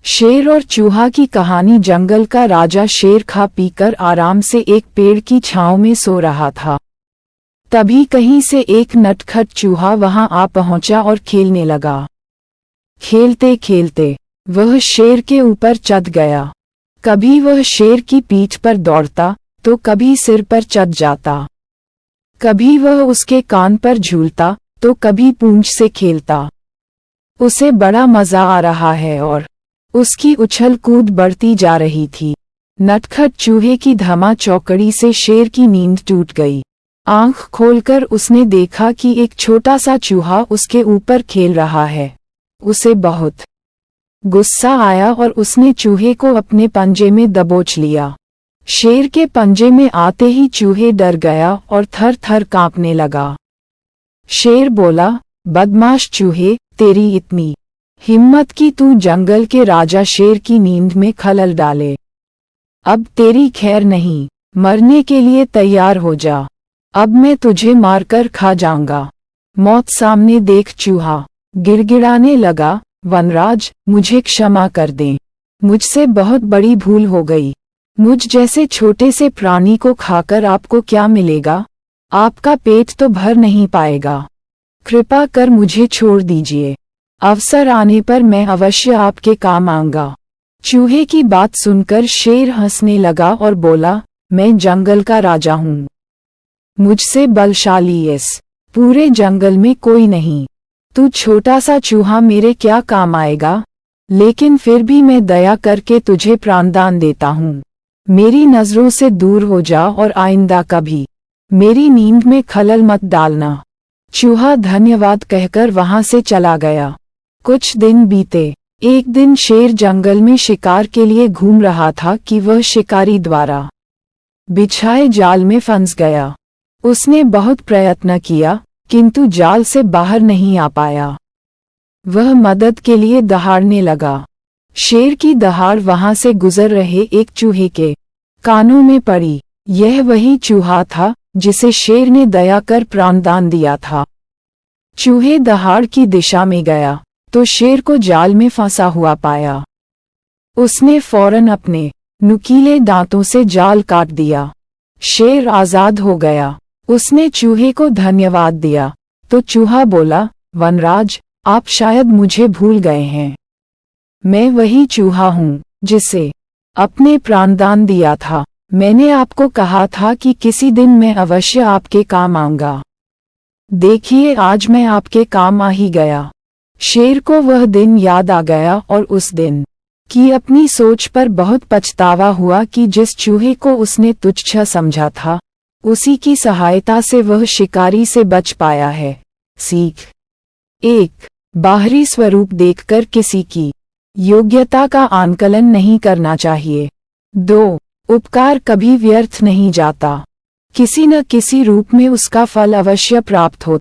शेर और चूहा की कहानी। जंगल का राजा शेर खा पीकर आराम से एक पेड़ की छांव में सो रहा था। तभी कहीं से एक नटखट चूहा वहां आ पहुंचा और खेलने लगा। खेलते खेलते वह शेर के ऊपर चढ़ गया। कभी वह शेर की पीठ पर दौड़ता तो कभी सिर पर चढ़ जाता। कभी वह उसके कान पर झूलता तो कभी पूंछ से खेलता। उसे बड़ा मजा आ रहा है और उसकी उछल कूद बढ़ती जा रही थी। नटखट चूहे की धमा चौकड़ी से शेर की नींद टूट गई। आंख खोलकर उसने देखा कि एक छोटा सा चूहा उसके ऊपर खेल रहा है। उसे बहुत गुस्सा आया और उसने चूहे को अपने पंजे में दबोच लिया। शेर के पंजे में आते ही चूहे डर गया और थर थर कांपने लगा। शेर बोला, बदमाश चूहे, तेरी इतनी हिम्मत कि तू जंगल के राजा शेर की नींद में खलल डाले। अब तेरी खैर नहीं, मरने के लिए तैयार हो जा। अब मैं तुझे मारकर खा जाऊंगा। मौत सामने देख चूहा गिड़गिड़ाने लगा, वनराज, मुझे क्षमा कर दें। मुझसे बहुत बड़ी भूल हो गई। मुझ जैसे छोटे से प्राणी को खाकर आपको क्या मिलेगा? आपका पेट तो भर नहीं पाएगा। कृपा कर मुझे छोड़ दीजिए। अवसर आने पर मैं अवश्य आपके काम आऊंगा। चूहे की बात सुनकर शेर हंसने लगा और बोला, मैं जंगल का राजा हूँ। मुझसे बलशाली इस पूरे जंगल में कोई नहीं। तू छोटा सा चूहा मेरे क्या काम आएगा? लेकिन फिर भी मैं दया करके तुझे प्राणदान देता हूँ। मेरी नजरों से दूर हो जा और आइंदा कभी मेरी नींद में खलल मत डालना। चूहा धन्यवाद कहकर वहां से चला गया। कुछ दिन बीते। एक दिन शेर जंगल में शिकार के लिए घूम रहा था कि वह शिकारी द्वारा बिछाए जाल में फंस गया। उसने बहुत प्रयत्न किया किंतु जाल से बाहर नहीं आ पाया। वह मदद के लिए दहाड़ने लगा। शेर की दहाड़ वहां से गुजर रहे एक चूहे के कानों में पड़ी। यह वही चूहा था जिसे शेर ने दया कर प्राणदान दिया था। चूहे दहाड़ की दिशा में गया तो शेर को जाल में फंसा हुआ पाया। उसने फौरन अपने नुकीले दांतों से जाल काट दिया। शेर आजाद हो गया। उसने चूहे को धन्यवाद दिया तो चूहा बोला, वनराज, आप शायद मुझे भूल गए हैं। मैं वही चूहा हूँ जिसे अपने प्राणदान दिया था। मैंने आपको कहा था कि किसी दिन मैं अवश्य आपके काम आऊंगा। देखिए, आज मैं आपके काम आ ही गया। शेर को वह दिन याद आ गया और उस दिन की अपनी सोच पर बहुत पछतावा हुआ कि जिस चूहे को उसने तुच्छ समझा था, उसी की सहायता से वह शिकारी से बच पाया है। सीख: 1. बाहरी स्वरूप देखकर किसी की योग्यता का आंकलन नहीं करना चाहिए। 2. उपकार कभी व्यर्थ नहीं जाता। किसी न किसी रूप में उसका फल अवश्य प्राप्त होता